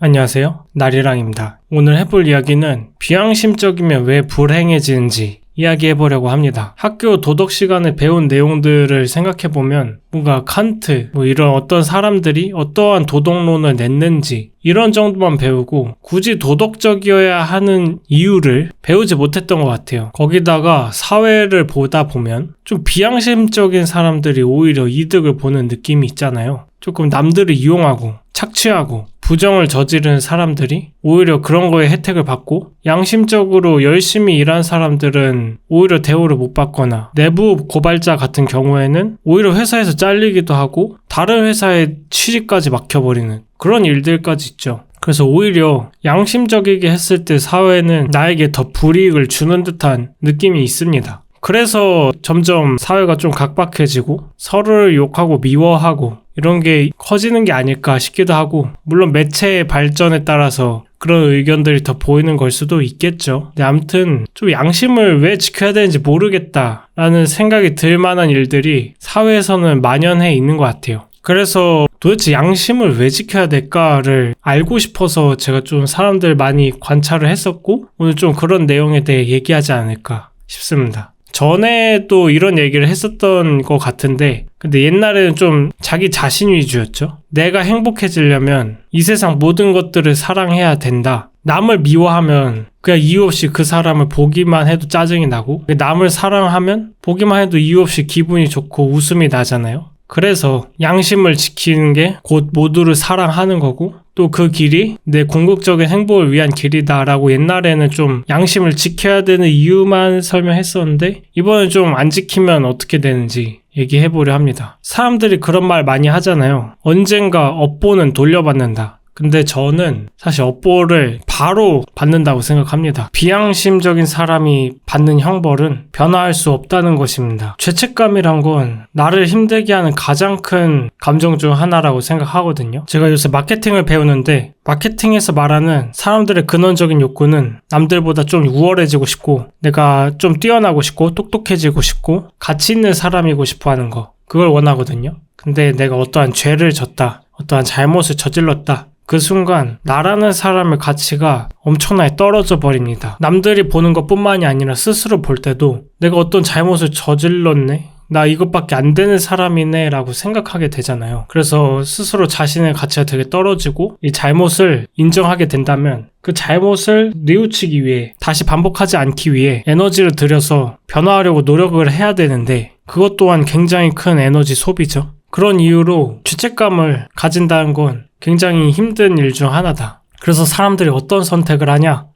안녕하세요. 나리랑입니다. 오늘 해볼 이야기는 비양심적이면 왜 불행해지는지 이야기해보려고 합니다. 학교 도덕 시간에 배운 내용들을 생각해보면 뭔가 칸트, 이런 어떤 사람들이 어떠한 도덕론을 냈는지 이런 정도만 배우고 굳이 도덕적이어야 하는 이유를 배우지 못했던 것 같아요. 거기다가 사회를 보다 보면 좀 비양심적인 사람들이 오히려 이득을 보는 느낌이 있잖아요. 조금 남들을 이용하고 착취하고 부정을 저지르는 사람들이 오히려 그런 거에 혜택을 받고 양심적으로 열심히 일한 사람들은 오히려 대우를 못 받거나 내부 고발자 같은 경우에는 오히려 회사에서 잘리기도 하고 다른 회사에 취직까지 막혀버리는 그런 일들까지 있죠. 그래서 오히려 양심적이게 했을 때 사회는 나에게 더 불이익을 주는 듯한 느낌이 있습니다. 그래서 점점 사회가 좀 각박해지고 서로를 욕하고 미워하고 이런 게 커지는 게 아닐까 싶기도 하고, 물론 매체의 발전에 따라서 그런 의견들이 더 보이는 걸 수도 있겠죠. 근데 아무튼 좀 양심을 왜 지켜야 되는지 모르겠다라는 생각이 들 만한 일들이 사회에서는 만연해 있는 것 같아요. 그래서 도대체 양심을 왜 지켜야 될까를 알고 싶어서 제가 좀 사람들 많이 관찰을 했었고 오늘 좀 그런 내용에 대해 얘기하지 않을까 싶습니다. 전에도 이런 얘기를 했었던 것 같은데 근데 옛날에는 좀 자기 자신 위주였죠. 내가 행복해지려면 이 세상 모든 것들을 사랑해야 된다. 남을 미워하면 그냥 이유 없이 그 사람을 보기만 해도 짜증이 나고 남을 사랑하면 보기만 해도 이유 없이 기분이 좋고 웃음이 나잖아요. 그래서 양심을 지키는 게 곧 모두를 사랑하는 거고 또 그 길이 내 궁극적인 행복을 위한 길이다라고 옛날에는 좀 양심을 지켜야 되는 이유만 설명했었는데 이번엔 좀 안 지키면 어떻게 되는지 얘기해보려 합니다. 사람들이 그런 말 많이 하잖아요. 언젠가 업보는 돌려받는다. 근데 저는 사실 업보를 바로 받는다고 생각합니다. 비양심적인 사람이 받는 형벌은 변화할 수 없다는 것입니다. 죄책감이란 건 나를 힘들게 하는 가장 큰 감정 중 하나라고 생각하거든요. 제가 요새 마케팅을 배우는데 마케팅에서 말하는 사람들의 근원적인 욕구는 남들보다 좀 우월해지고 싶고 내가 좀 뛰어나고 싶고 똑똑해지고 싶고 가치 있는 사람이고 싶어 하는 거, 그걸 원하거든요. 근데 내가 어떠한 죄를 졌다, 어떠한 잘못을 저질렀다, 그 순간 나라는 사람의 가치가 엄청나게 떨어져 버립니다. 남들이 보는 것뿐만이 아니라 스스로 볼 때도 내가 어떤 잘못을 저질렀네? 나 이것밖에 안 되는 사람이네 라고 생각하게 되잖아요. 그래서 스스로 자신의 가치가 되게 떨어지고 이 잘못을 인정하게 된다면 그 잘못을 뉘우치기 위해 다시 반복하지 않기 위해 에너지를 들여서 변화하려고 노력을 해야 되는데 그것 또한 굉장히 큰 에너지 소비죠. 그런 이유로 죄책감을 가진다는 건 굉장히 힘든 일 중 하나다. 그래서 사람들이 어떤 선택을 하냐?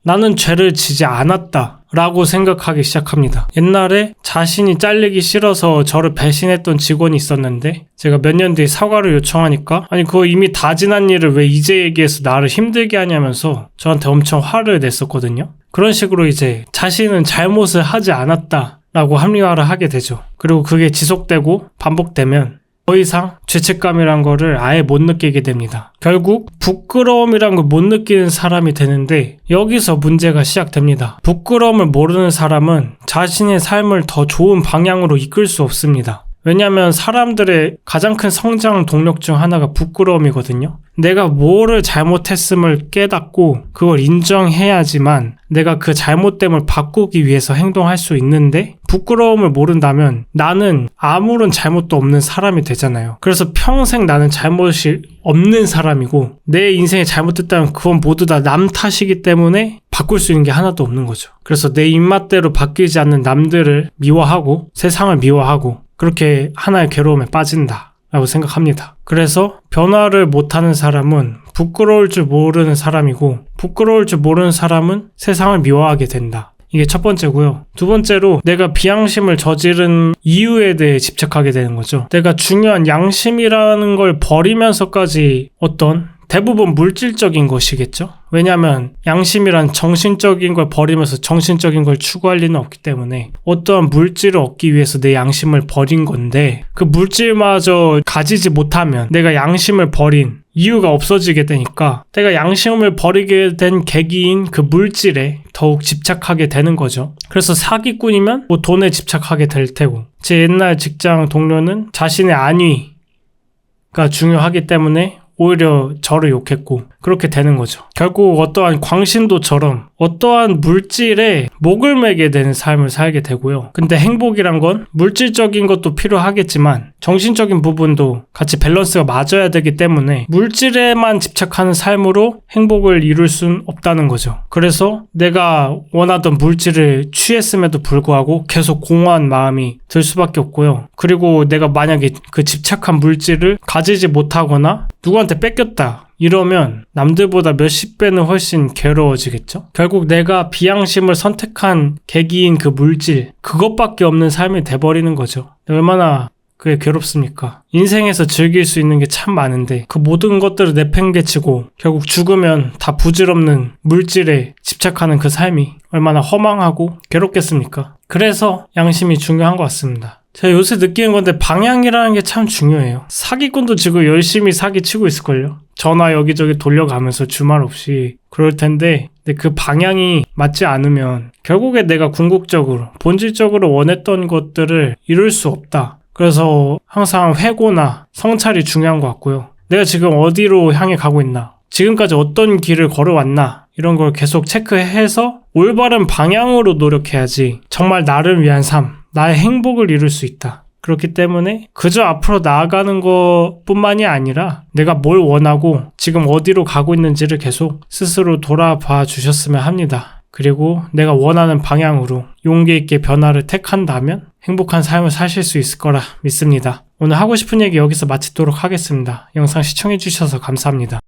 나는 죄를 지지 않았다 라고 생각하기 시작합니다. 옛날에 자신이 잘리기 싫어서 저를 배신했던 직원이 있었는데 제가 몇 년 뒤에 사과를 요청하니까 아니 그거 이미 다 지난 일을 왜 이제 얘기해서 나를 힘들게 하냐면서 저한테 엄청 화를 냈었거든요. 그런 식으로 이제 자신은 잘못을 하지 않았다 라고 합리화를 하게 되죠. 그리고 그게 지속되고 반복되면 더 이상 죄책감이란 거를 아예 못 느끼게 됩니다. 결국 부끄러움이란 걸 못 느끼는 사람이 되는데 여기서 문제가 시작됩니다. 부끄러움을 모르는 사람은 자신의 삶을 더 좋은 방향으로 이끌 수 없습니다. 왜냐하면 사람들의 가장 큰 성장 동력 중 하나가 부끄러움이거든요. 내가 뭐를 잘못했음을 깨닫고 그걸 인정해야지만 내가 그 잘못됨을 바꾸기 위해서 행동할 수 있는데 부끄러움을 모른다면 나는 아무런 잘못도 없는 사람이 되잖아요. 그래서 평생 나는 잘못이 없는 사람이고 내 인생에 잘못됐다면 그건 모두 다 남 탓이기 때문에 바꿀 수 있는 게 하나도 없는 거죠. 그래서 내 입맛대로 바뀌지 않는 남들을 미워하고 세상을 미워하고 그렇게 하나의 괴로움에 빠진다 라고 생각합니다. 그래서 변화를 못하는 사람은 부끄러울 줄 모르는 사람이고 부끄러울 줄 모르는 사람은 세상을 미워하게 된다. 이게 첫 번째고요. 두 번째로 내가 비양심을 저지른 이유에 대해 집착하게 되는 거죠. 내가 중요한 양심이라는 걸 버리면서까지 어떤 대부분 물질적인 것이겠죠. 왜냐하면 양심이란 정신적인 걸 버리면서 정신적인 걸 추구할 리는 없기 때문에 어떠한 물질을 얻기 위해서 내 양심을 버린 건데 그 물질마저 가지지 못하면 내가 양심을 버린 이유가 없어지게 되니까 내가 양심을 버리게 된 계기인 그 물질에 더욱 집착하게 되는 거죠. 그래서 사기꾼이면 뭐 돈에 집착하게 될 테고 제 옛날 직장 동료는 자신의 안위가 중요하기 때문에 오히려 저를 욕했고 그렇게 되는 거죠. 결국 어떠한 광신도처럼 어떠한 물질에 목을 매게 되는 삶을 살게 되고요. 근데 행복이란 건 물질적인 것도 필요하겠지만 정신적인 부분도 같이 밸런스가 맞아야 되기 때문에 물질에만 집착하는 삶으로 행복을 이룰 순 없다는 거죠. 그래서 내가 원하던 물질을 취했음에도 불구하고 계속 공허한 마음이 들 수밖에 없고요. 그리고 내가 만약에 그 집착한 물질을 가지지 못하거나 누구한테 뺏겼다 이러면 남들보다 몇십 배는 훨씬 괴로워지겠죠? 결국 내가 비양심을 선택한 계기인 그 물질, 그것밖에 없는 삶이 돼버리는 거죠. 얼마나 그게 괴롭습니까? 인생에서 즐길 수 있는 게 참 많은데 그 모든 것들을 내팽개치고 결국 죽으면 다 부질없는 물질에 집착하는 그 삶이 얼마나 허망하고 괴롭겠습니까? 그래서 양심이 중요한 것 같습니다. 제가 요새 느끼는 건데 방향이라는 게 참 중요해요. 사기꾼도 지금 열심히 사기치고 있을걸요? 전화 여기저기 돌려가면서 주말 없이 그럴 텐데 근데 그 방향이 맞지 않으면 결국에 내가 궁극적으로 본질적으로 원했던 것들을 이룰 수 없다. 그래서 항상 회고나 성찰이 중요한 것 같고요. 내가 지금 어디로 향해 가고 있나? 지금까지 어떤 길을 걸어왔나? 이런 걸 계속 체크해서 올바른 방향으로 노력해야지 정말 나를 위한 삶, 나의 행복을 이룰 수 있다. 그렇기 때문에 그저 앞으로 나아가는 것뿐만이 아니라 내가 뭘 원하고 지금 어디로 가고 있는지를 계속 스스로 돌아봐 주셨으면 합니다. 그리고 내가 원하는 방향으로 용기 있게 변화를 택한다면 행복한 삶을 사실 수 있을 거라 믿습니다. 오늘 하고 싶은 얘기 여기서 마치도록 하겠습니다. 영상 시청해주셔서 감사합니다.